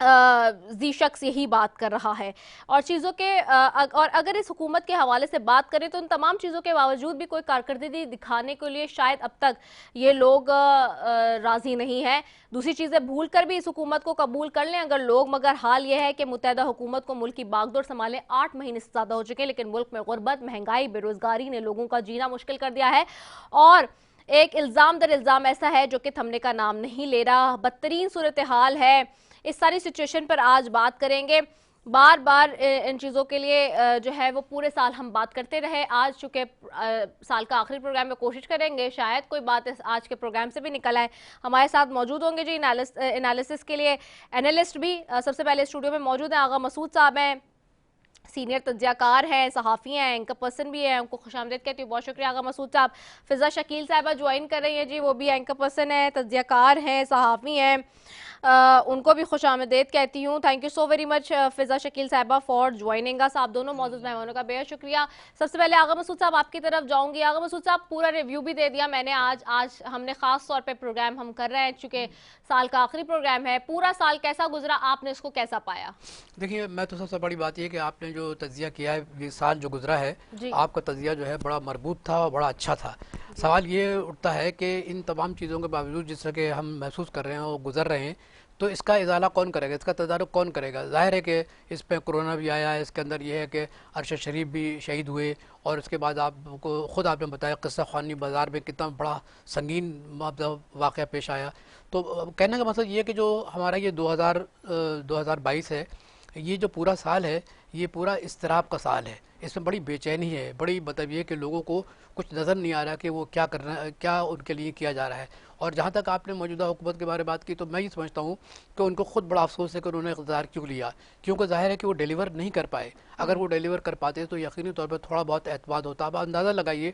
ذی شخص یہی بات کر رہا ہے اور چیزوں کے اور اگر اس حکومت کے حوالے سے بات کریں تو ان تمام چیزوں کے باوجود بھی کوئی کارکردگی دکھانے کے لیے شاید اب تک یہ لوگ راضی نہیں ہیں. دوسری چیزیں بھول کر بھی اس حکومت کو قبول کر لیں اگر لوگ, مگر حال یہ ہے کہ متحدہ حکومت کو ملک کی باغ دور سنبھالے 8 مہینے سے زیادہ ہو چکے ہیں, لیکن ملک میں غربت, مہنگائی, بے روزگاری نے لوگوں کا جینا مشکل کر دیا ہے اور ایک الزام در الزام ایسا ہے جو کہ تھمنے کا نام نہیں لے رہا. بدترین صورتحال ہے. اس ساری سچویشن پر آج بات کریں گے. بار بار ان چیزوں کے لیے جو ہے وہ پورے سال ہم بات کرتے رہے. آج چونکہ سال کا آخری پروگرام میں کوشش کریں گے شاید کوئی بات آج کے پروگرام سے بھی نکل آئے. ہمارے ساتھ موجود ہوں گے جی انالیسس کے لیے اینالسٹ بھی. سب سے پہلے اسٹوڈیو میں موجود ہیں آغا مسعود صاحب ہیں, سینئر تجزیہ کار ہیں, صحافی ہیں, اینکر پرسن بھی ہیں. ان کو خوش آمدید کہتی ہوں, بہت شکریہ آغا مسعود صاحب. فضا شکیل صاحبہ جوائن کر رہی ہیں جی, وہ بھی اینکر پرسن ہیں, تجزیہ کار ہیں, صحافی ہیں. ان کو بھی خوش آمدید کہتی ہوں. تھینک یو سو ویری مچ فضا شکیل صاحبہ فار جوائننگ اس. آپ دونوں موجود مہمانوں کا بے حد شکریہ. سب سے پہلے آغا مسعود صاحب آپ کی طرف جاؤں گی. آغا مسعود صاحب پورا ریویو بھی دے دیا میں نے. آج ہم نے خاص طور پہ پروگرام ہم کر رہے ہیں چونکہ سال کا آخری پروگرام ہے. پورا سال کیسا گزرا, آپ نے اس کو کیسا پایا؟ دیکھیے, میں تو سب سے بڑی بات یہ کہ آپ نے جو تجزیہ کیا ہے یہ سال جو گزرا ہے, آپ کا تجزیہ جو ہے بڑا مربوط تھا اور بڑا اچھا تھا. سوال یہ اٹھتا ہے کہ ان تمام چیزوں کے باوجود جس طرح کہ ہم محسوس کر رہے ہیں اور گزر رہے ہیں, تو اس کا ازالہ کون کرے گا, اس کا تدارک کون کرے گا؟ ظاہر ہے کہ اس پہ کرونا بھی آیا ہے, اس کے اندر یہ ہے کہ ارشد شریف بھی شہید ہوئے, اور اس کے بعد آپ کو خود آپ نے بتایا قصہ خوانی بازار میں کتنا بڑا سنگین واقعہ پیش آیا. تو کہنے کا مطلب یہ ہے کہ جو ہمارا یہ 2022 ہے, یہ جو پورا سال ہے یہ پورا اضطراب کا سال ہے. اس میں بڑی بے چینی ہے, بڑی مطلب یہ کہ لوگوں کو کچھ نظر نہیں آ رہا کہ وہ کیا کرنا, کیا ان کے لیے کیا جا رہا ہے. اور جہاں تک آپ نے موجودہ حکومت کے بارے میں بات کی تو میں یہ سمجھتا ہوں کہ ان کو خود بڑا افسوس ہے کہ انہوں نے اقتدار کیوں لیا, کیونکہ ظاہر ہے کہ وہ ڈیلیور نہیں کر پائے. اگر وہ ڈیلیور کر پاتے تو یقینی طور پہ تھوڑا بہت اعتماد ہوتا. اب اندازہ لگائیے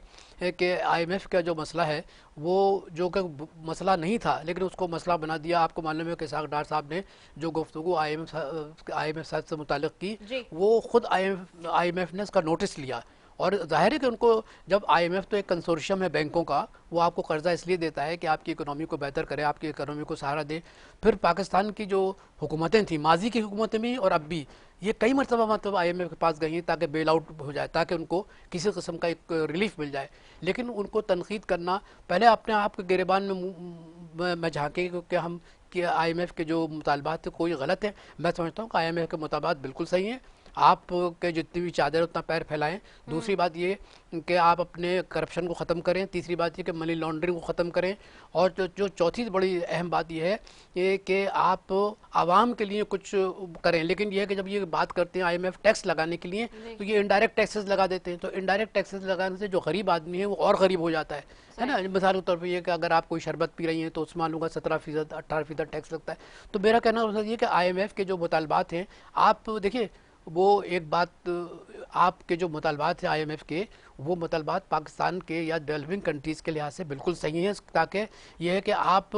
کہ IMF کا جو مسئلہ ہے وہ جو کہ مسئلہ نہیں تھا لیکن اس کو مسئلہ بنا دیا. آپ کو معلوم ہے کہ اسحاق ڈار صاحب نے جو گفتگو IMF صاحب سے متعلق کی, وہ خود IMF نے اس کا نوٹس لیا. اور ظاہر ہے کہ ان کو جب IMF تو ایک کنسورشیم ہے بینکوں کا, وہ آپ کو قرضہ اس لیے دیتا ہے کہ آپ کی اکنامی کو بہتر کرے, آپ کی اکنامی کو سہارا دے. پھر پاکستان کی جو حکومتیں تھیں, ماضی کی حکومتیں بھی اور اب بھی, یہ کئی مرتبہ IMF کے پاس گئی ہیں تاکہ بیل آؤٹ ہو جائے, تاکہ ان کو کسی قسم کا ایک ریلیف مل جائے. لیکن ان کو تنقید کرنا, پہلے اپنے آپ کے گریبان میں جھانکیں کہ ہم کہ IMF کے جو مطالبات تھے کوئی غلط ہے. میں سمجھتا ہوں کہ IMF کے مطالبات بالکل صحیح ہیں. آپ کے جتنی بھی چادر اتنا پیر پھیلائیں. دوسری بات یہ کہ آپ اپنے کرپشن کو ختم کریں. تیسری بات یہ کہ منی لانڈرنگ کو ختم کریں. اور جو چوتھی بڑی اہم بات یہ ہے کہ آپ عوام کے لیے کچھ کریں. لیکن یہ ہے کہ جب یہ بات کرتے ہیں IMF ٹیکس لگانے کے لیے تو یہ انڈائریکٹ ٹیکسز لگا دیتے ہیں. تو انڈائریکٹ ٹیکسز لگانے سے جو غریب آدمی ہے وہ اور غریب ہو جاتا ہے نا. مثال کے طور پہ یہ کہ اگر آپ کوئی شربت پی رہی ہیں تو اس میں معلوم 17% 18% ٹیکس لگتا ہے. تو میرا کہنا یہ کہ IMF کے جو مطالبات ہیں, آپ دیکھیے وہ ایک بات, آپ کے جو مطالبات ہیں IMF کے, وہ مطالبات پاکستان کے یا ڈیولپنگ کنٹریز کے لحاظ سے بالکل صحیح ہیں, تاکہ یہ ہے کہ آپ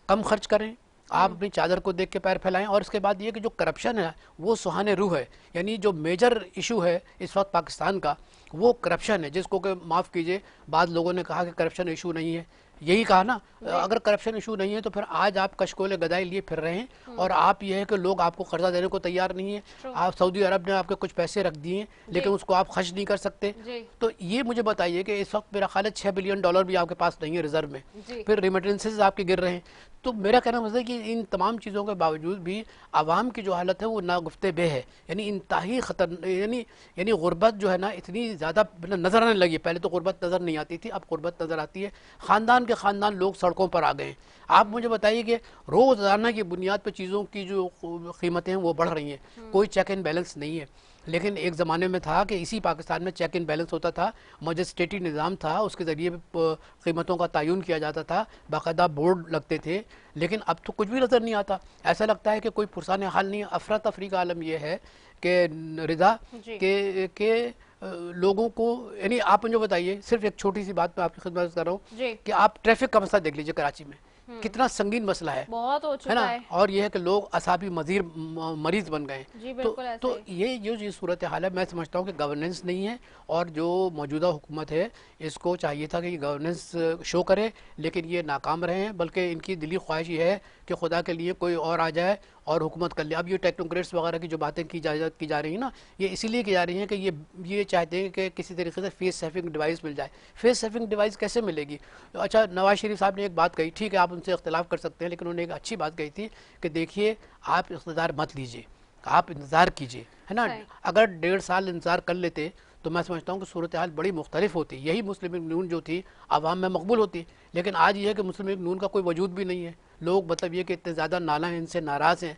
کم خرچ کریں, آپ اپنی چادر کو دیکھ کے پیر پھیلائیں. اور اس کے بعد یہ کہ جو کرپشن ہے وہ سوہان روح ہے. یعنی جو میجر ایشو ہے اس وقت پاکستان کا وہ کرپشن ہے, جس کو کہ معاف کیجئے بعض لوگوں نے کہا کہ کرپشن ایشو نہیں ہے. یہی کہا نا, اگر کرپشن ایشو نہیں ہے تو پھر آج آپ کشکول گدائی لیے پھر رہے ہیں, اور آپ یہ ہے کہ لوگ آپ کو قرضہ دینے کو تیار نہیں ہیں. آپ سعودی عرب نے آپ کے کچھ پیسے رکھ دیے لیکن اس کو آپ خرچ نہیں کر سکتے. تو یہ مجھے بتائیے کہ اس وقت میرا خیال ہے $6 بلین بھی آپ کے پاس نہیں ہے ریزرو میں. پھر ریمیٹنسز آپ کے گر رہے ہیں. تو میرا کہنا مطلب ہے کہ ان تمام چیزوں کے باوجود بھی عوام کی جو حالت ہے وہ ناگفتہ بے ہے. یعنی انتہائی خطر, یعنی غربت جو ہے نا اتنی زیادہ نظر آنے لگی. پہلے تو غربت نظر نہیں آتی تھی, اب غربت نظر آتی ہے. خاندان کے خاندان لوگ سڑکوں پر آ گئے ہیں. آپ مجھے بتائیے کہ روزانہ کی بنیاد پہ چیزوں کی جو قیمتیں ہیں وہ بڑھ رہی ہیں. کوئی چیک اینڈ بیلنس نہیں ہے. لیکن ایک زمانے میں تھا کہ اسی پاکستان میں چیک اینڈ بیلنس ہوتا تھا, مجسٹریٹی نظام تھا, اس کے ذریعے قیمتوں کا تعین کیا جاتا تھا, باقاعدہ بورڈ لگتے تھے. لیکن اب تو کچھ بھی نظر نہیں آتا. ایسا لگتا ہے کہ کوئی پرسان حال نہیں ہے. افراتفری کا عالم یہ ہے کہ رضا کہ لوگوں کو, یعنی آپ مجھے بتائیے صرف ایک چھوٹی سی بات میں آپ کی خدمت کر رہا ہوں کہ آپ ٹریفک کا مسئلہ دیکھ لیجیے کراچی میں, کتنا سنگین مسئلہ ہے, بہت ہو چکا ہے. اور یہ ہے کہ لوگ اعصابی مریض بن گئے. تو یہ جو صورتحال ہے, میں سمجھتا ہوں کہ گورننس نہیں ہے. اور جو موجودہ حکومت ہے اس کو چاہیے تھا کہ یہ گورننس شو کرے, لیکن یہ ناکام رہے ہیں. بلکہ ان کی دلی خواہش یہ ہے کہ خدا کے لیے کوئی اور آ جائے اور حکومت کر لیا. اب یہ ٹیکنوکریٹس وغیرہ کی جو باتیں کی جا رہی ہیں نا, یہ اسی لیے کی جا رہی ہیں کہ یہ چاہتے ہیں کہ کسی طریقے سے فیس سیونگ ڈیوائس مل جائے. فیس سیونگ ڈیوائس کیسے ملے گی؟ اچھا, نواز شریف صاحب نے ایک بات کہی, ٹھیک ہے آپ ان سے اختلاف کر سکتے ہیں, لیکن انہوں نے ایک اچھی بات کہی تھی کہ دیکھیے آپ اقتدار مت لیجیے, آپ انتظار کیجیے, ہے نا. اگر 1.5 سال انتظار کر لیتے تو میں سمجھتا ہوں کہ صورتحال بڑی مختلف ہوتی. یہی مسلم لیگ نون جو تھی عوام میں مقبول ہوتی. لیکن آج یہ ہے کہ مسلم لیگ نون کا کوئی وجود بھی نہیں ہے. لوگ مطلب یہ کہ اتنے زیادہ نالاں ہیں, ان سے ناراض ہیں.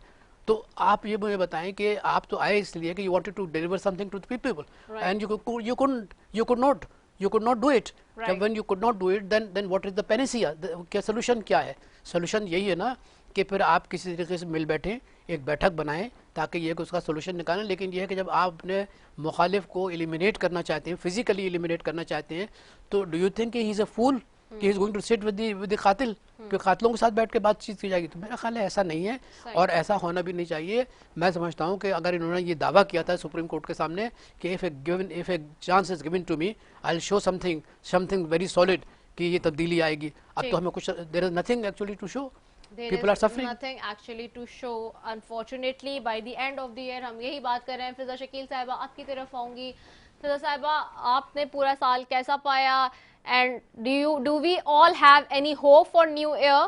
تو آپ یہ مجھے بتائیں کہ آپ تو آئے اس لیے کہ you wanted to deliver something to the people and you could not do it. Right. When you could not do it, then what is the panacea? کیا سولوشن کیا ہے؟ سولوشن یہی ہے نا کہ پھر آپ کسی طریقے سے مل بیٹھیں, ایک بیٹھک بنائیں تاکہ یہ کہ اس کا سولوشن نکالیں. لیکن یہ ہے کہ جب آپ اپنے مخالف کو ایلیمینیٹ کرنا چاہتے ہیں, فزیکلی ایلیمینیٹ کرنا چاہتے ہیں, تو do you think he is a fool کہ he is going to sit with the قاتل, کہ قاتلوں کے ساتھ بیٹھ کے بات چیت کی جائے گی؟ تو میرا خیال ہے ایسا نہیں ہے, اور ایسا ہونا بھی نہیں چاہیے. میں سمجھتا ہوں کہ اگر انہوں نے یہ دعویٰ کیا تھا سپریم کورٹ کے سامنے کہ if a chance is given to me I'll show something very solid کہ یہ تبدیلی آئے گی, اب تو ہمیں کچھ there is nothing actually to show. People are suffering. Nothing actually to show. Unfortunately, by the end of the year, ہم یہی بات کر رہے ہیں. فضا شکیل صاحبہ آپ کی طرف آؤں گی. فضا صاحبہ, آپ نے پورا سال کیسا پایا, and do we all have any hope for new year?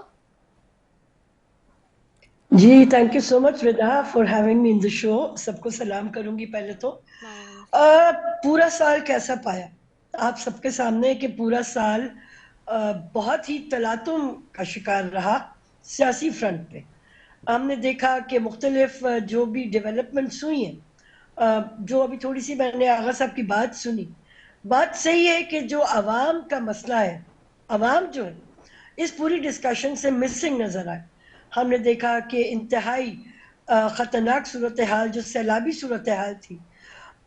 G, thank you so much Rida for having me in the show. سب کو سلام کروں گی پہلے تو. پورا سال کیسا پایا آپ سب کے سامنے کہ پورا سال بہت ہی تلاطم کا شکار رہا سیاسی فرنٹ پہ. ہم نے دیکھا کہ مختلف جو بھی ڈیولپمنٹس ہوئی ہیں, جو ابھی تھوڑی سی میں نے آغا صاحب کی بات سنی, بات صحیح ہے کہ جو عوام کا مسئلہ ہے, عوام جو ہے اس پوری ڈسکشن سے مسنگ نظر آئے. ہم نے دیکھا کہ انتہائی خطرناک صورتحال جو سیلابی صورتحال تھی,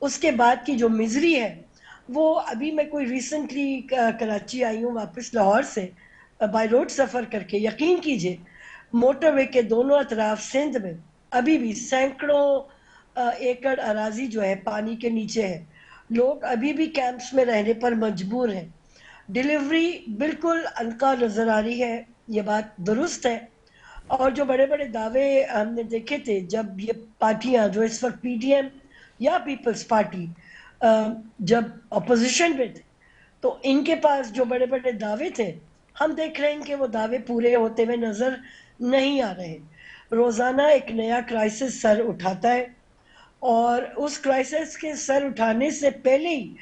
اس کے بعد کی جو مزری ہے وہ ابھی میں کوئی ریسنٹلی کراچی آئی ہوں واپس لاہور سے بائی روڈ سفر کر کے, یقین کیجئے موٹر وے کے دونوں اطراف سندھ میں ابھی بھی سینکڑوں ایکڑ اراضی جو ہے پانی کے نیچے ہے. لوگ ابھی بھی کیمپس میں رہنے پر مجبور ہیں. ڈیلیوری بالکل عنقا نظر آ رہی ہے, یہ بات درست ہے. اور جو بڑے بڑے دعوے ہم نے دیکھے تھے جب یہ پارٹیاں جو اس وقت پی ڈی ایم یا پیپلز پارٹی جب اپوزیشن میں تھے, تو ان کے پاس جو بڑے بڑے دعوے تھے, ہم دیکھ رہے ہیں کہ وہ دعوے پورے ہوتے ہوئے نظر نہیں آ رہے. روزانہ ایک نیا کرائسس سر اٹھاتا ہے, اور اس کرائسس کے سر اٹھانے سے پہلے ہی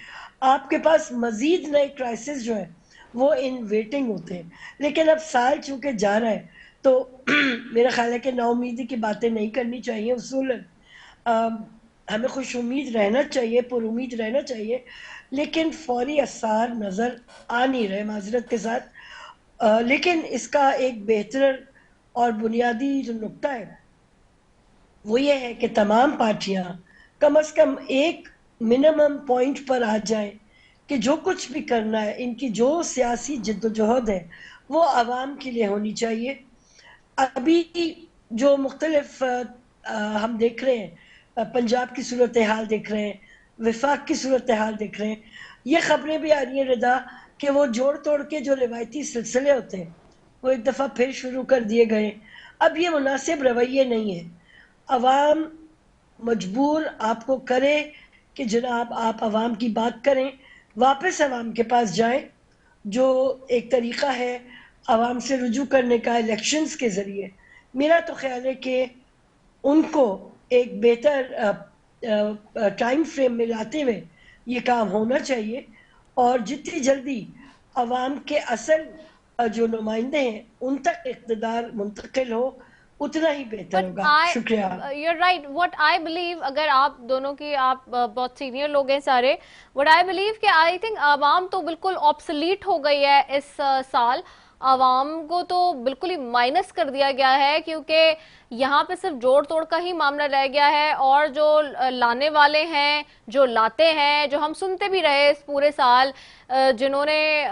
آپ کے پاس مزید نئے کرائسس جو ہیں وہ ان ویٹنگ ہوتے ہیں. لیکن اب سال چونکہ جا رہا ہے تو میرا خیال ہے کہ نا امیدی کی باتیں نہیں کرنی چاہیے. اصولاً ہمیں خوش امید رہنا چاہیے, پر امید رہنا چاہیے, لیکن فوری اثار نظر آ نہیں رہے معذرت کے ساتھ. لیکن اس کا ایک بہتر اور بنیادی جو نقطہ ہے وہ یہ ہے کہ تمام پارٹیاں کم از کم ایک منیمم پوائنٹ پر آ جائیں کہ جو کچھ بھی کرنا ہے, ان کی جو سیاسی جد و جہد ہے وہ عوام کے لیے ہونی چاہیے. ابھی جو مختلف ہم دیکھ رہے ہیں, پنجاب کی صورتحال دیکھ رہے ہیں, وفاق کی صورتحال دیکھ رہے ہیں, یہ خبریں بھی آ رہی ہیں رضا کہ وہ جوڑ توڑ کے جو روایتی سلسلے ہوتے ہیں وہ ایک دفعہ پھر شروع کر دیے گئے. اب یہ مناسب رویے نہیں ہے. عوام مجبور آپ کو کرے کہ جناب آپ عوام کی بات کریں, واپس عوام کے پاس جائیں. جو ایک طریقہ ہے عوام سے رجوع کرنے کا الیکشنز کے ذریعے, میرا تو خیال ہے کہ ان کو ایک بہتر ٹائم فریم میں لاتے ہوئے یہ کام ہونا چاہیے, اور جتنی جلدی عوام کے اصل جو نمائندے ہیں ان تک اقتدار منتقل ہو اتنا ہی بہتر ہوگا. شکریہ. You're right. What I believe, اگر آپ دونوں کی, آپ بہت سینئر لوگ ہیں سارے, what I believe کہ I think عوام تو بالکل obsolete ہو گئی ہے اس سال. عوام کو تو بالکل ہی مائنس کر دیا گیا ہے, کیونکہ یہاں پہ صرف جوڑ توڑ کا ہی معاملہ رہ گیا ہے, اور جو لانے والے ہیں, جو لاتے ہیں, جو ہم سنتے بھی رہے اس پورے سال, جنہوں نے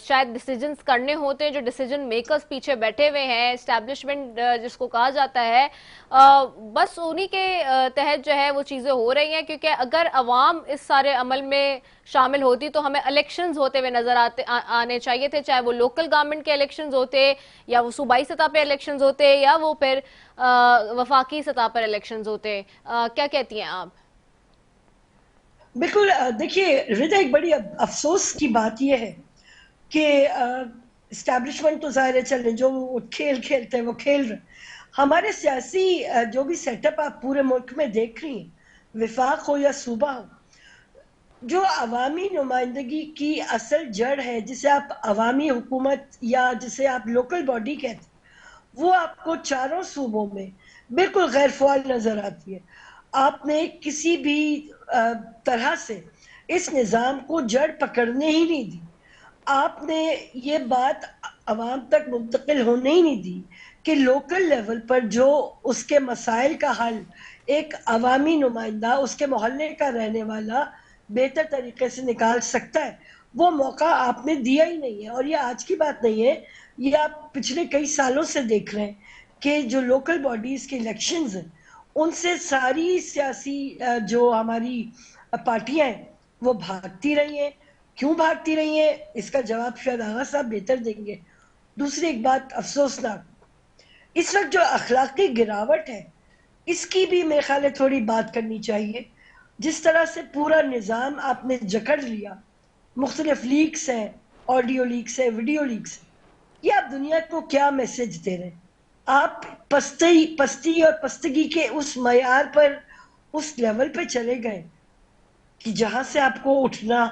شاید ڈیسیجنز کرنے ہوتے ہیں, جو ڈیسیجن میکرز پیچھے بیٹھے ہوئے ہیں, اسٹیبلشمنٹ جس کو کہا جاتا ہے, بس انہی کے تحت جو ہے وہ چیزیں ہو رہی ہیں. کیونکہ اگر عوام اس سارے عمل میں شامل ہوتی تو ہمیں الیکشنز ہوتے ہوئے نظر آنے چاہیے تھے، چاہے وہ لوکل گورنمنٹ کے الیکشنز ہوتے یا وہ صوبائی سطح پہ الیکشنز ہوتے یا وہ پھر وفاقی سطح پر الیکشنز ہوتے. کیا کہتی ہیں آپ؟ بالکل. دیکھیے رضا، ایک بڑی افسوس کی بات یہ ہے کہ اسٹیبلشمنٹ تو ظاہر ہے چلے، جو کھیل کھیلتے ہیں وہ کھیل رہے. ہمارے سیاسی جو بھی سیٹ اپ آپ پورے ملک میں دیکھ رہی ہیں، وفاق ہو یا صوبہ ہو، جو عوامی نمائندگی کی اصل جڑ ہے، جسے آپ عوامی حکومت یا جسے آپ لوکل باڈی کہتے ہیں، وہ آپ کو چاروں صوبوں میں بالکل غیر فعال نظر آتی ہے. آپ نے کسی بھی طرح سے اس نظام کو جڑ پکڑنے ہی نہیں دی. آپ نے یہ بات عوام تک منتقل ہونے ہی نہیں دی کہ لوکل لیول پر جو اس کے مسائل کا حل ایک عوامی نمائندہ، اس کے محلے کا رہنے والا بہتر طریقے سے نکال سکتا ہے، وہ موقع آپ نے دیا ہی نہیں ہے. اور یہ آج کی بات نہیں ہے، یہ آپ پچھلے کئی سالوں سے دیکھ رہے ہیں کہ جو لوکل باڈیز کے الیکشنز ہیں، ان سے ساری سیاسی جو ہماری پارٹیاں ہیں وہ بھاگتی رہی ہیں. کیوں بھاگتی رہی ہیں اس کا جواب شاید آغا صاحب بہتر دیں گے. دوسری ایک بات افسوسناک، اس وقت جو اخلاقی گراوٹ ہے، اس کی بھی میرے خیال ہے تھوڑی بات کرنی چاہیے. جس طرح سے پورا نظام آپ نے جکڑ لیا، مختلف لیکس ہیں، آڈیو لیکس ہیں، ویڈیو لیکس ہیں، یہ آپ دنیا کو کیا میسج دے رہے ہیں؟ آپ پستی اور پستگی کے اس معیار پر، اس لیول پہ چلے گئے کہ جہاں سے آپ کو اٹھنا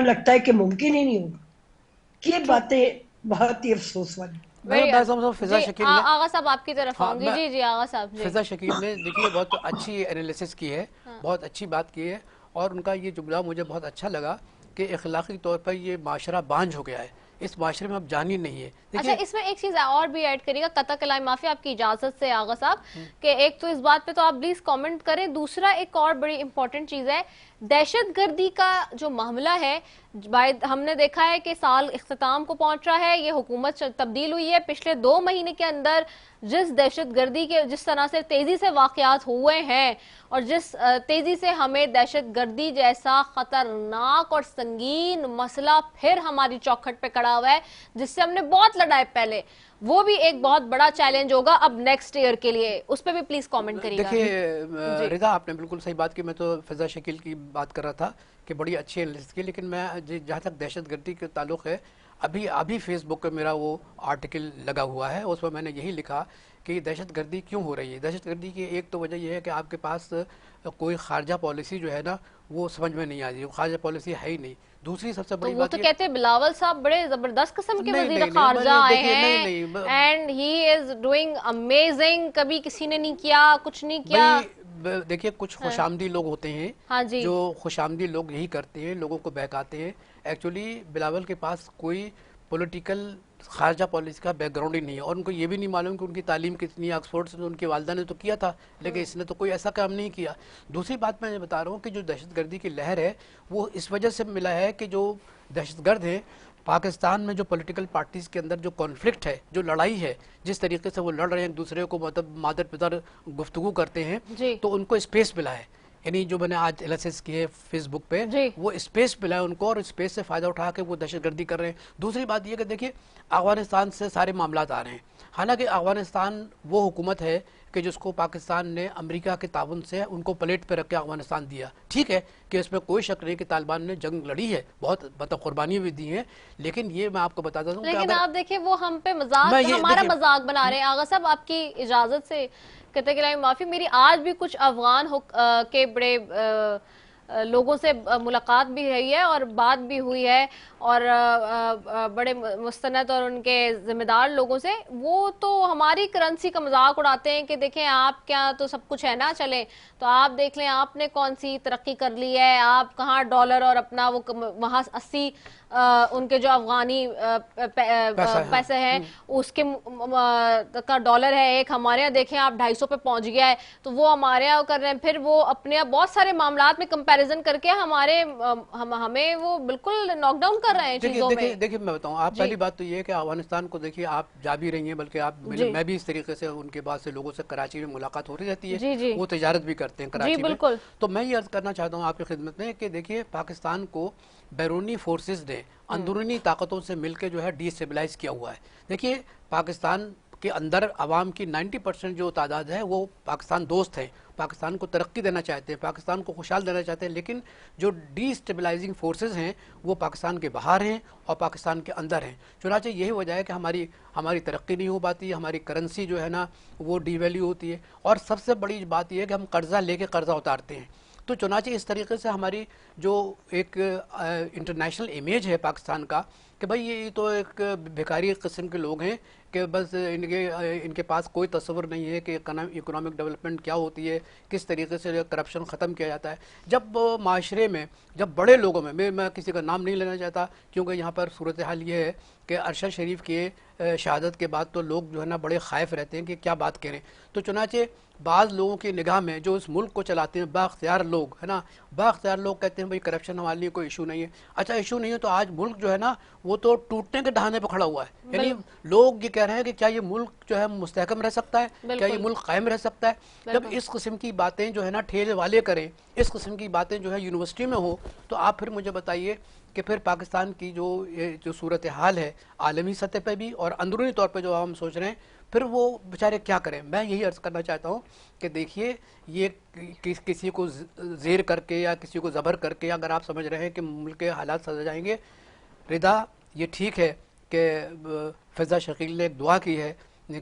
لگتا ہے کہ ممکن ہی نہیں ہوگا. یہ باتیں بہت ہی افسوس والی. فضا شکیل نے، آغا صاحب آپ کی طرف آؤں گی. جی آغا صاحب. فضا شکیل نے دیکھیے بہت اچھی انالیسس کی ہے، بہت اچھی بات کی ہے، اور ان کا یہ جملہ مجھے بہت اچھا لگا کہ اخلاقی طور پر یہ معاشرہ بانجھ ہو گیا ہے، اس معاشرے میں اب جان ہی نہیں ہے. اچھا، اس میں ایک چیز اور بھی ایڈ کریے گا قطع کلام معافی آپ کی اجازت سے آغا صاحب، کہ ایک تو اس بات پہ تو آپ پلیز کامنٹ کریں. دوسرا ایک اور بڑی امپورٹنٹ چیز ہے، دہشت گردی کا جو معاملہ ہے. ہم نے دیکھا ہے کہ سال اختتام کو پہنچ رہا ہے، یہ حکومت تبدیل ہوئی ہے. پچھلے 2 مہینے کے اندر جس دہشت گردی کے جس طرح سے تیزی سے واقعات ہوئے ہیں اور جس تیزی سے ہمیں دہشت گردی جیسا خطرناک اور سنگین مسئلہ پھر ہماری چوکھٹ پہ کھڑا ہوا ہے، جس سے ہم نے بہت لڑا ہے پہلے، وہ بھی ایک بہت بڑا چیلنج ہوگا اب نیکسٹ ایئر کے لیے. اس پہ بھی پلیز کامنٹ کریے گا. دیکھیے رضا، آپ نے بالکل صحیح بات کی. میں تو فضا شکیل کی بات کر رہا تھا کہ بڑی اچھی انالیسس کی، لیکن میں جہاں تک دہشت گردی کے تعلق ہے، ابھی فیس بک پہ میرا وہ آرٹیکل لگا ہوا ہے، اس میں میں نے یہی لکھا کہ دہشت گردی کیوں ہو رہی ہے. دہشت گردی کی ایک تو وجہ یہ ہے کہ آپ کے پاس کوئی خارجہ پالیسی جو ہے نا وہ سمجھ میں نہیں آ رہی، خارجہ پالیسی ہے ہی نہیں. دوسری سب سے بڑی بات، وہ تو کہتے ہیں بلاول صاحب بڑے زبردست قسم کے وزیر خارجہ آئے ہیں and he is doing amazing, کبھی کسی نے نہیں کیا، کچھ نہیں کیا. دیکھیے کچھ خوش آمدی لوگ ہوتے ہیں جو خوش آمدی لوگ یہی کرتے ہیں، لوگوں کو بہکاتے ہیں. ایکچولی بلاول کے پاس کوئی پولیٹیکل خارجہ پالیسی کا بیک گراؤنڈ ہی نہیں ہے، اور ان کو یہ بھی نہیں معلوم کہ ان کی تعلیم کتنی ہے. آکسفورڈ سے ان کی والدہ نے تو کیا تھا، لیکن اس نے تو کوئی ایسا کام نہیں کیا. دوسری بات میں بتا رہا ہوں کہ جو دہشت گردی کی لہر ہے وہ اس وجہ سے ملا ہے کہ جو دہشت گرد ہیں پاکستان میں، جو پولیٹیکل پارٹیز کے اندر جو کانفلکٹ ہے، جو لڑائی ہے، جس طریقے سے وہ لڑ رہے ہیں ایک دوسرے کو مطلب مادر پدر گفتگو کرتے ہیں، تو ان کو اسپیس ملا ہے. یعنی جو میں نے آج انالیسس کی ہے فیس بک پہ، وہ اسپیس ملا ہے ان کو، اور اسپیس سے فائدہ اٹھا کے وہ دہشت گردی کر رہے ہیں. دوسری بات یہ کہ دیکھیے افغانستان سے سارے معاملات آ رہے ہیں، حالانکہ افغانستان وہ حکومت ہے کہ جس کو پاکستان نے امریکہ کے تعاون سے ان کو پلیٹ پہ رکھ کے افغانستان دیا. ٹھیک ہے کہ اس میں کوئی شک نہیں کہ طالبان نے جنگ لڑی ہے، بہت مطلب قربانیاں بھی دی ہیں، لیکن یہ میں آپ کو بتا دوں کہ لیکن آپ دیکھیں وہ ہم پہ مذاق، ہمارا مذاق بنا رہے ہیں. آغا صاحب آپ کی اجازت سے قطع کلام معافی، میری آج بھی کچھ افغان کے بڑے لوگوں سے ملاقات بھی رہی ہے اور بات بھی ہوئی ہے، اور بڑے مستند اور ان کے ذمہ دار لوگوں سے. وہ تو ہماری کرنسی کا مذاق اڑاتے ہیں کہ دیکھیں آپ کیا تو سب کچھ ہے نا، چلیں تو آپ دیکھ لیں آپ نے کون سی ترقی کر لی ہے، آپ کہاں ڈالر اور اپنا وہ وہاں 80 ان کے جو افغانی پیسے ہیں اس کے کا ڈالر ہے ایک، ہمارے یہاں دیکھیں آپ 250 پہ پہنچ گیا ہے، تو وہ ہمارے یہاں کر رہے ہیں. پھر وہ اپنے بہت سارے معاملات میں کمپیریزن کر کے ہمیں وہ بالکل ناک ڈاؤن کر رہے ہیں چیزوں میں. دیکھیں میں بتاؤں آپ، پہلی بات تو یہ ہے کہ افغانستان کو دیکھیے آپ جا بھی رہی ہیں، بلکہ آپ میں بھی اس طریقے سے ان کے بعد سے لوگوں سے کراچی میں ملاقات ہو رہی رہتی ہے، وہ تجارت بھی کرتے ہیں کراچی میں. تو میں یہ عرض کرنا چاہتا ہوں آپ کی خدمت میں کہ دیکھیے پاکستان کو بیرونی فورسز نے اندرونی طاقتوں سے مل کے جو ہے ڈی اسٹیبلائز کیا ہوا ہے. دیکھیے پاکستان کے اندر عوام کی 90% جو تعداد ہے وہ پاکستان دوست ہیں، پاکستان کو ترقی دینا چاہتے ہیں، پاکستان کو خوشحال دینا چاہتے ہیں، لیکن جو ڈی اسٹیبلائزنگ فورسز ہیں وہ پاکستان کے باہر ہیں اور پاکستان کے اندر ہیں. چنانچہ یہی وجہ ہے کہ ہماری ترقی نہیں ہو پاتی، ہماری کرنسی جو ہے نا وہ ڈی ویلیو ہوتی ہے، اور سب سے بڑی بات یہ ہے کہ ہم قرضہ لے کے قرضہ اتارتے ہیں. تو چنانچہ اس طریقے سے ہماری جو ایک انٹرنیشنل امیج ہے پاکستان کا کہ بھئی یہ تو ایک بھیکاری قسم کے لوگ ہیں کہ بس ان کے پاس کوئی تصور نہیں ہے کہ اکنامک ڈیولپمنٹ کیا ہوتی ہے، کس طریقے سے کرپشن ختم کیا جاتا ہے. جب معاشرے میں، جب بڑے لوگوں میں کسی کا نام نہیں لینا چاہتا کیونکہ یہاں پر صورتحال یہ ہے کہ عرشہ شریف کے شہادت کے بعد تو لوگ جو ہے نا بڑے خائف رہتے ہیں کہ کیا بات کریں. تو چنانچہ بعض لوگوں کی نگاہ میں جو اس ملک کو چلاتے ہیں بااختیار لوگ ہے نا، بااختیار لوگ کہتے ہیں بھئی کرپشن ہمارے لیے کوئی ایشو نہیں ہے. اچھا ایشو نہیں ہے تو آج ملک جو ہے نا وہ تو ٹوٹنے کے ڈھانے پہ کھڑا ہوا ہے. یعنی لوگ یہ کہہ رہے ہیں کہ کیا یہ ملک جو ہے مستحکم رہ سکتا ہے، کیا یہ ملک قائم رہ سکتا ہے. جب اس قسم کی باتیں جو ہے نا ٹھیلے والے کریں، اس قسم کی باتیں جو ہے یونیورسٹی میں ہو، تو آپ پھر مجھے بتائیے کہ پھر پاکستان کی جو صورتحال ہے عالمی سطح پہ بھی اور اندرونی طور پہ جو ہم سوچ رہے ہیں پھر وہ بیچارے کیا کریں. میں یہی عرض کرنا چاہتا ہوں کہ دیکھیے یہ کسی کو زیر کر کے یا کسی کو زبر کر کے اگر آپ سمجھ رہے ہیں کہ ملک کے حالات سجا جائیں گے. رضا یہ ٹھیک ہے کہ فضا شکیل نے ایک دعا کی ہے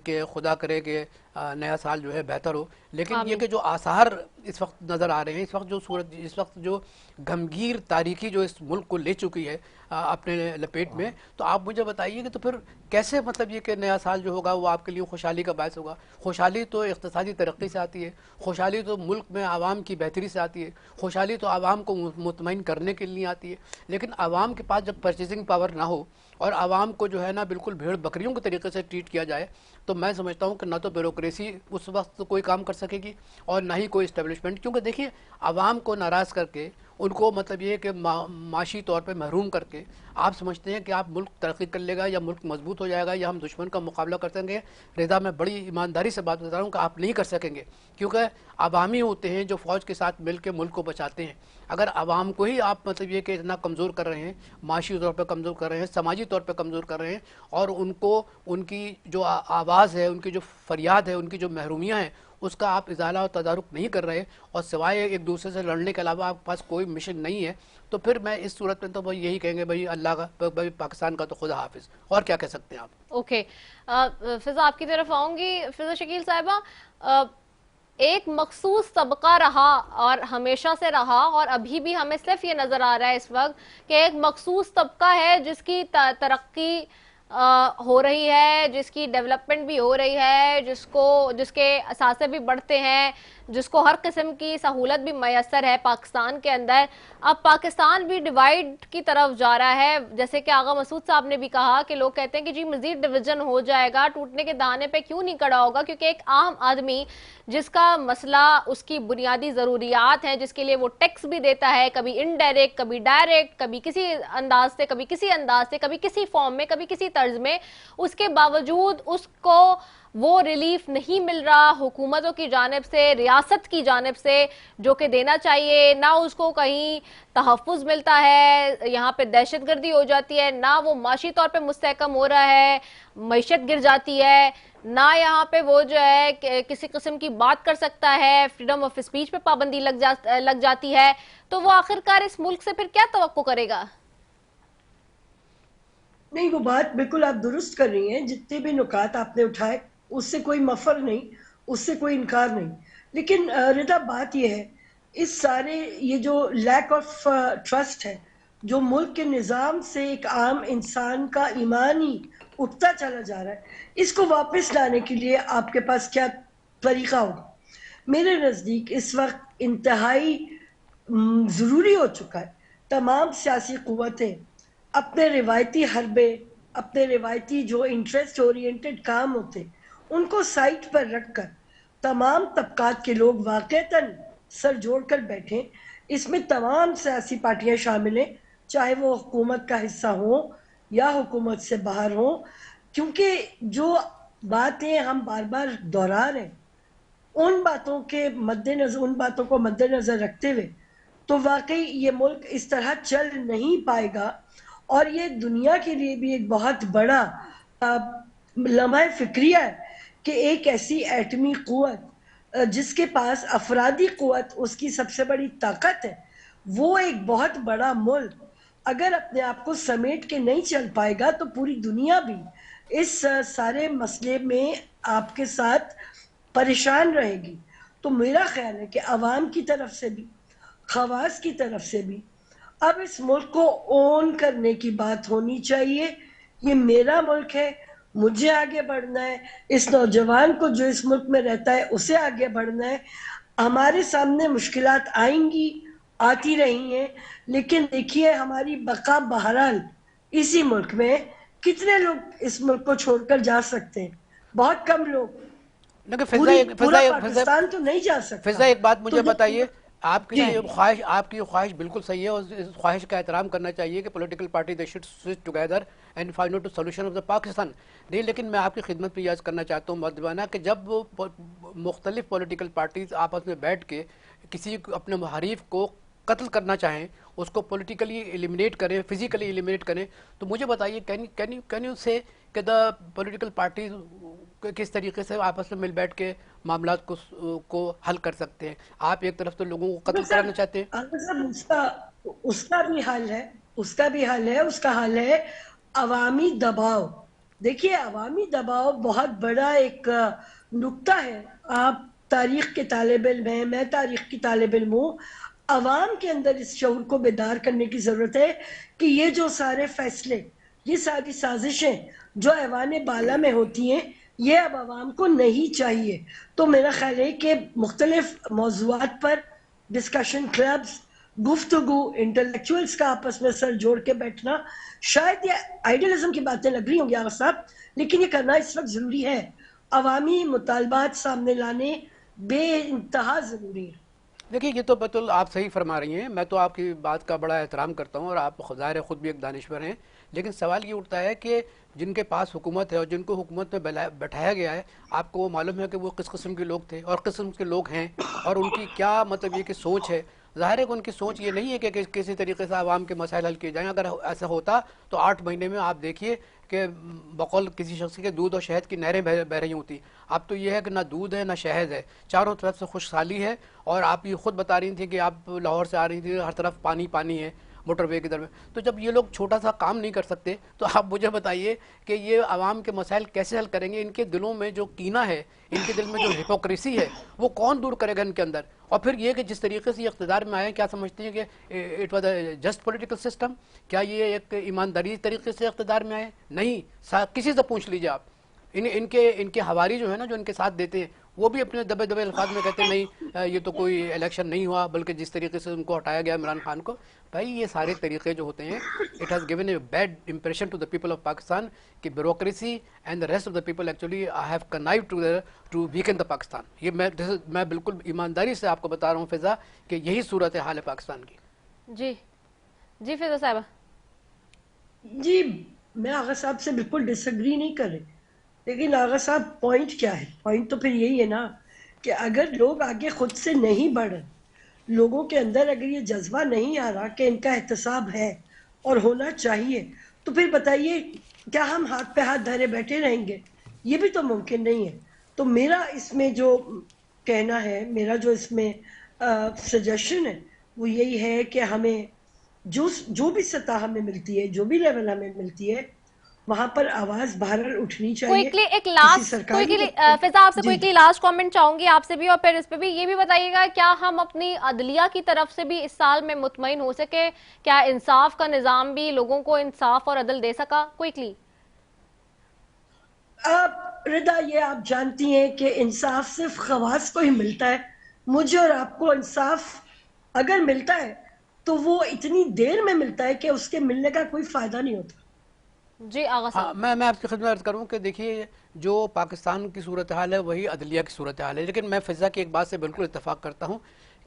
کہ خدا کرے کہ نیا سال جو ہے بہتر ہو، لیکن یہ کہ جو آثار اس وقت نظر آ رہے ہیں، اس وقت جو گھمگیر تاریخی جو اس ملک کو لے چکی ہے اپنے لپیٹ میں، تو آپ مجھے بتائیے کہ تو پھر کیسے مطلب یہ کہ نیا سال جو ہوگا وہ آپ کے لیے خوشحالی کا باعث ہوگا. خوشحالی تو اقتصادی ترقی سے آتی ہے، خوشحالی تو ملک میں عوام کی بہتری سے آتی ہے، خوشحالی تو عوام کو مطمئن کرنے کے لیے آتی ہے. لیکن عوام کے پاس جب پرچیزنگ پاور نہ ہو اور عوام کو جو ہے نا بالکل بھیڑ بکریوں کے طریقے سے ٹریٹ کیا جائے تو میں سمجھتا ہوں کہ نہ تو بیوروکریسی اس وقت کوئی کام کر سکے گی اور نہ ہی کوئی اسٹیبلشمنٹ. کیونکہ دیکھیے عوام کو ناراض کر کے ان کو مطلب یہ کہ معاشی طور پہ محروم کر کے آپ سمجھتے ہیں کہ آپ ملک ترقی کر لے گا یا ملک مضبوط ہو جائے گا یا ہم دشمن کا مقابلہ کر سکیں گے. رضا میں بڑی ایمانداری سے بات بتا رہا ہوں کہ آپ نہیں کر سکیں گے، کیونکہ عوامی ہوتے ہیں جو فوج کے ساتھ مل کے ملک کو بچاتے ہیں. اگر عوام کو ہی آپ مطلب یہ کہ اتنا کمزور کر رہے ہیں، معاشی طور پہ کمزور کر رہے ہیں، سماجی طور پہ کمزور کر رہے ہیں، اور ان کو ان کی جو آواز ہے، ان کی جو فریاد ہے، ان کی جو محرومیاں ہیں اس کا آپ ازالہ اور تدارک نہیں کر رہے اور سوائے ایک دوسرے سے لڑنے کے علاوہ آپ کے پاس کوئی مشن نہیں ہے، تو پھر میں اس صورت میں تو وہ یہی کہیں گے بھائی اللہ کا، بھائی پاکستان کا تو خدا حافظ. اور کیا کہہ سکتے ہیں آپ؟ اوکے فضا آپ کی طرف آؤں گی. فضا شکیل صاحبہ، ایک مخصوص طبقہ رہا اور ہمیشہ سے رہا اور ابھی بھی ہمیں صرف یہ نظر آ رہا ہے اس وقت کہ ایک مخصوص طبقہ ہے جس کی ترقی ہو رہی ہے، جس کی ڈیولپمنٹ بھی ہو رہی ہے، جس کے اثاثے بھی بڑھتے ہیں، جس کو ہر قسم کی سہولت بھی میسر ہے پاکستان کے اندر. اب پاکستان بھی ڈیوائیڈ کی طرف جا رہا ہے، جیسے کہ آغا مسعود صاحب نے بھی کہا کہ لوگ کہتے ہیں کہ جی مزید ڈویژن ہو جائے گا، ٹوٹنے کے دہانے پہ کیوں نہیں کھڑا ہوگا، کیونکہ ایک عام آدمی جس کا مسئلہ اس کی بنیادی ضروریات ہیں، جس کے لیے وہ ٹیکس بھی دیتا ہے، کبھی انڈائریکٹ، کبھی ڈائریکٹ، کبھی کسی انداز سے، کبھی کسی انداز سے، کبھی کسی فارم میں، کبھی کسی طرز میں، اس کے باوجود اس کو وہ ریلیف نہیں مل رہا حکومتوں کی جانب سے، ریاست کی جانب سے جو کہ دینا چاہیے. نہ اس کو کہیں تحفظ ملتا ہے، یہاں پہ دہشت گردی ہو جاتی ہے، نہ وہ معاشی طور پہ مستحکم ہو رہا ہے، معیشت گر جاتی ہے، نہ یہاں پہ وہ جو ہے کسی قسم کی بات کر سکتا ہے، فریڈم آف اسپیچ پہ پابندی لگ جاتی ہے. تو وہ آخرکار اس ملک سے پھر کیا توقع کرے گا؟ نہیں، وہ بات بالکل آپ درست کر رہی ہیں. جتنے بھی نکات آپ نے اٹھائے اس سے کوئی مفر نہیں، اس سے کوئی انکار نہیں. لیکن رضا بات یہ ہے، اس سارے یہ جو لیک آف ٹرسٹ ہے جو ملک کے نظام سے ایک عام انسان کا ایمان ہی اٹھتا چلا جا رہا ہے، اس کو واپس لانے کے لیے آپ کے پاس کیا طریقہ ہوگا؟ میرے نزدیک اس وقت انتہائی ضروری ہو چکا ہے تمام سیاسی قوتیں اپنے روایتی حربے، اپنے روایتی جو انٹرسٹ اورینٹڈ کام ہوتے ان کو سائٹ پر رکھ کر تمام طبقات کے لوگ واقعتاً سر جوڑ کر بیٹھیں. اس میں تمام سیاسی پارٹیاں شامل ہیں، چاہے وہ حکومت کا حصہ ہوں یا حکومت سے باہر ہوں، کیونکہ جو باتیں ہم بار بار دہرا رہے ہیں ان باتوں کے مد نظر، ان باتوں کو مد نظر رکھتے ہوئے تو واقعی یہ ملک اس طرح چل نہیں پائے گا. اور یہ دنیا کے لیے بھی ایک بہت بڑا لمحہ فکریہ ہے کہ ایک ایسی ایٹمی قوت جس کے پاس افرادی قوت اس کی سب سے بڑی طاقت ہے، وہ ایک بہت بڑا ملک اگر اپنے آپ کو سمیٹ کے نہیں چل پائے گا تو پوری دنیا بھی اس سارے مسئلے میں آپ کے ساتھ پریشان رہے گی. تو میرا خیال ہے کہ عوام کی طرف سے بھی، خواص کی طرف سے بھی اب اس ملک کو اون کرنے کی بات ہونی چاہیے. یہ میرا ملک ہے، مجھے آگے بڑھنا ہے، اس نوجوان کو جو اس ملک میں رہتا ہے اسے آگے بڑھنا ہے. ہمارے سامنے مشکلات آئیں گی، آتی رہی ہیں، لیکن دیکھیے ہماری بقا بہرحال اسی ملک میں. کتنے لوگ اس ملک کو چھوڑ کر جا سکتے ہیں؟ بہت کم لوگ. پورا پاکستان تو نہیں جا سکتا. فضا ایک بات مجھے بتائیے، آپ کی جی خواہش، آپ کی خواہش بالکل صحیح ہے اور اس خواہش کا احترام کرنا چاہیے کہ political party they should sit together and find out solution of the Pakistan. نہیں، لیکن میں آپ کی خدمت میں یاد کرنا چاہتا ہوں مودبانہ کہ جب وہ مختلف پولیٹیکل پارٹیز آپس میں بیٹھ کے کسی اپنے حریف کو قتل کرنا چاہیں، اس کو پولیٹیکلی ایلیمنیٹ کریں، فزیکلی ایلیمنیٹ کریں، تو مجھے بتائیے کین یو سے کہ دا پولیٹیکل پارٹیز کس طریقے سے آپس میں مل بیٹھ کے معاملات کو حل کر سکتے ہیں؟ آپ ایک طرف تو لوگوں کو قتل کرانا چاہتے ہیں. اس کا بھی حل ہے، اس کا بھی حل ہے، اس کا حل ہے عوامی دباؤ. دیکھیے عوامی دباؤ بہت بڑا ایک نکتہ ہے. آپ تاریخ کے طالب علم ہیں، میں تاریخ کی طالب علم ہوں. عوام کے اندر اس شعور کو بیدار کرنے کی ضرورت ہے کہ یہ جو سارے فیصلے، یہ ساری سازشیں جو ایوان بالا میں ہوتی ہیں، یہ اب عوام کو نہیں چاہیے. تو میرا خیال ہے کہ مختلف موضوعات پر ڈسکشن کلبز، گفتگو، انٹلیکچوئلز کا آپس میں سر جوڑ کے بیٹھنا، شاید یہ آئیڈیلزم کی باتیں لگ رہی ہوں گی آغا صاحب، لیکن یہ کرنا اس وقت ضروری ہے. عوامی مطالبات سامنے لانے بے انتہا ضروری ہے. دیکھیے یہ تو بالکل آپ صحیح فرما رہی ہیں، میں تو آپ کی بات کا بڑا احترام کرتا ہوں اور آپ ظاہر ہے خود بھی ایک دانشور ہیں، لیکن سوال یہ اٹھتا ہے کہ جن کے پاس حکومت ہے اور جن کو حکومت میں بٹھایا گیا ہے، آپ کو وہ معلوم ہے کہ وہ کس قسم کے لوگ تھے اور قسم کے لوگ ہیں اور ان کی کیا مطلب یہ کہ سوچ ہے. ظاہر ہے کہ ان کی سوچ یہ نہیں ہے کہ کسی طریقے سے عوام کے مسائل حل کیے جائیں. اگر ایسا ہوتا تو 8 مہینے میں آپ دیکھیے کہ بقول کسی شخص کے دودھ اور شہد کی نہریں بہ رہی ہوتی. اب تو یہ ہے کہ نہ دودھ ہے نہ شہد ہے، چاروں طرف سے خوشحالی ہے. اور آپ یہ خود بتا رہی تھیں کہ آپ لاہور سے آ رہی تھیں، ہر طرف پانی پانی ہے موٹر وے کے در میں. تو جب یہ لوگ چھوٹا سا کام نہیں کر سکتے تو آپ مجھے بتائیے کہ یہ عوام کے مسائل کیسے حل کریں گے؟ ان کے دلوں میں جو کینہ ہے، ان کے دل میں جو ہپوکریسی ہے، وہ کون دور کرے گا ان کے اندر؟ اور پھر یہ کہ جس طریقے سے یہ اقتدار میں آئے، کیا سمجھتے ہیں کہ it was a just political system? کیا یہ ایک ایمانداری طریقے سے اقتدار میں آئے؟ نہیں. کسی سے پوچھ لیجیے آپ. ان کے حواری جو ہے نا، جو ان کے ساتھ دیتے ہیں، وہ بھی اپنے دبے دبے الفاظ میں کہتے ہیں نہیں یہ تو کوئی الیکشن نہیں ہوا، بلکہ جس طریقے سے ان کو ہٹایا گیا عمران خان کو. بھائی یہ سارے طریقے جو ہوتے ہیں، it has given a bad impression to the people of Pakistan کہ bureaucracy and the rest of the people actually have connived to weaken the Pakistan. یہ میں بالکل ایمانداری سے آپ کو بتا رہا ہوں فضا کہ یہی صورت حال ہے پاکستان کی. جی فضا صاحبہ. جی میں آغا صاحب سے بالکل ڈس ایگری نہیں کر رہی، لیکن آغا صاحب پوائنٹ کیا ہے؟ پوائنٹ تو پھر یہی ہے نا کہ اگر لوگ آگے خود سے نہیں بڑھ، لوگوں کے اندر اگر یہ جذبہ نہیں آ رہا کہ ان کا احتساب ہے اور ہونا چاہیے، تو پھر بتائیے کیا ہم ہاتھ پہ ہاتھ دھرے بیٹھے رہیں گے؟ یہ بھی تو ممکن نہیں ہے. تو میرا اس میں جو کہنا ہے، میرا جو اس میں سجیشن ہے وہ یہی ہے کہ ہمیں جو بھی سطح ہمیں ملتی ہے، جو بھی لیول ہمیں ملتی ہے، وہاں پر آواز بہرحال اٹھنی چاہیے. ایک لاسٹ فضا آپ سے کوئکلی لاسٹ کامنٹ چاہوں گی آپ سے بھی، اور پھر اس پہ بھی یہ بھی بتائیے گا کیا ہم اپنی عدلیہ کی طرف سے بھی اس سال میں مطمئن ہو سکے؟ کیا انصاف کا نظام بھی لوگوں کو انصاف اور عدل دے سکا؟ کوئکلی. ردا یہ آپ جانتی ہیں کہ انصاف صرف خواص کو ہی ملتا ہے. مجھے اور آپ کو انصاف اگر ملتا ہے تو وہ اتنی دیر میں ملتا ہے کہ اس کے ملنے کا کوئی فائدہ نہیں ہوتا. جی آغا صاحب. میں آپ کی خدمت عرض کروں کہ دیکھیے جو پاکستان کی صورتحال ہے وہی عدلیہ کی صورتحال ہے، لیکن میں فضا کی ایک بات سے بالکل اتفاق کرتا ہوں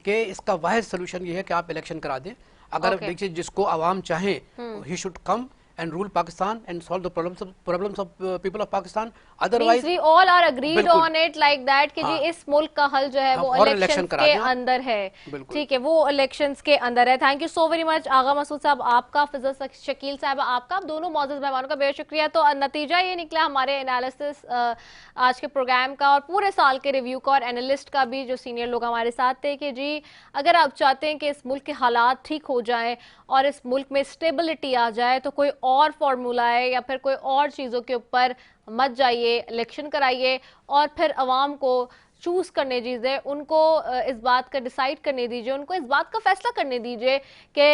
کہ اس کا واحد سلوشن یہ ہے کہ آپ الیکشن کرا دیں. اگر دیکھیے جس کو عوام چاہیں he should come and rule Pakistan and solve the problems of people of Pakistan. Otherwise we all are agreed on it like that کہ جی اس ملک کا حل جو ہے وہ الیکشنز کے اندر ہے. ٹھیک ہے، وہ الیکشنز کے اندر ہے. Thank you so very much Agha Masood صاحب آپ کا، فضا شکیل صاحب آپ کا، دونوں معزز مہمانوں کا بے شکریہ. تو نتیجہ یہ نکلا ہمارے انالیسس آج کے پروگرام کا اور پورے سال کے ریویو کا اور اینالسٹ کا بھی جو سینئر لوگ ہمارے ساتھ تھے کہ جی اگر آپ چاہتے ہیں کہ اس ملک کے حالات ٹھیک ہو جائیں اور اس ملک میں اسٹیبلٹی آ جائے تو کوئی اور فارمولا ہے یا پھر کوئی اور چیزوں کے اوپر مت جائیے، الیکشن کرائیے اور پھر عوام کو چوز کرنے دیجیے، ان کو اس بات کا ڈیسائیڈ کرنے دیجیے، ان کو اس بات کا فیصلہ کرنے دیجیے کہ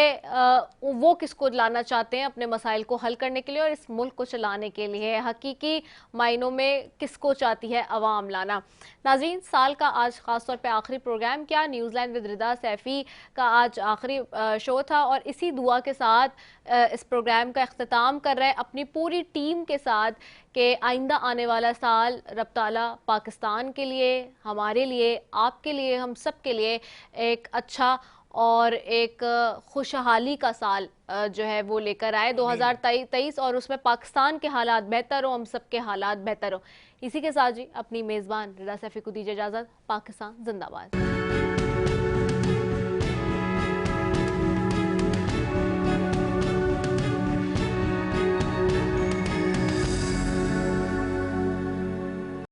وہ کس کو لانا چاہتے ہیں اپنے مسائل کو حل کرنے کے لیے اور اس ملک کو چلانے کے لیے حقیقی معنوں میں کس کو چاہتی ہے عوام لانا. ناظرین، سال کا آج خاص طور پہ آخری پروگرام کیا نیوز لائن ود ردا سیفی کا آج آخری شو تھا اور اسی دعا کے ساتھ اس پروگرام کا اختتام کر رہے اپنی پوری ٹیم کے ساتھ کہ آئندہ آنے والا سال رب تعالیٰ پاکستان کے لیے، ہمارے لیے، آپ کے لیے، ہم سب کے لیے ایک اچھا اور ایک خوشحالی کا سال جو ہے وہ لے کر آئے 2023 اور اس میں پاکستان کے حالات بہتر ہوں، ہم سب کے حالات بہتر ہوں. اسی کے ساتھ جی اپنی میزبان ردا سیفی کو دیجیے اجازت. پاکستان زندہ باد.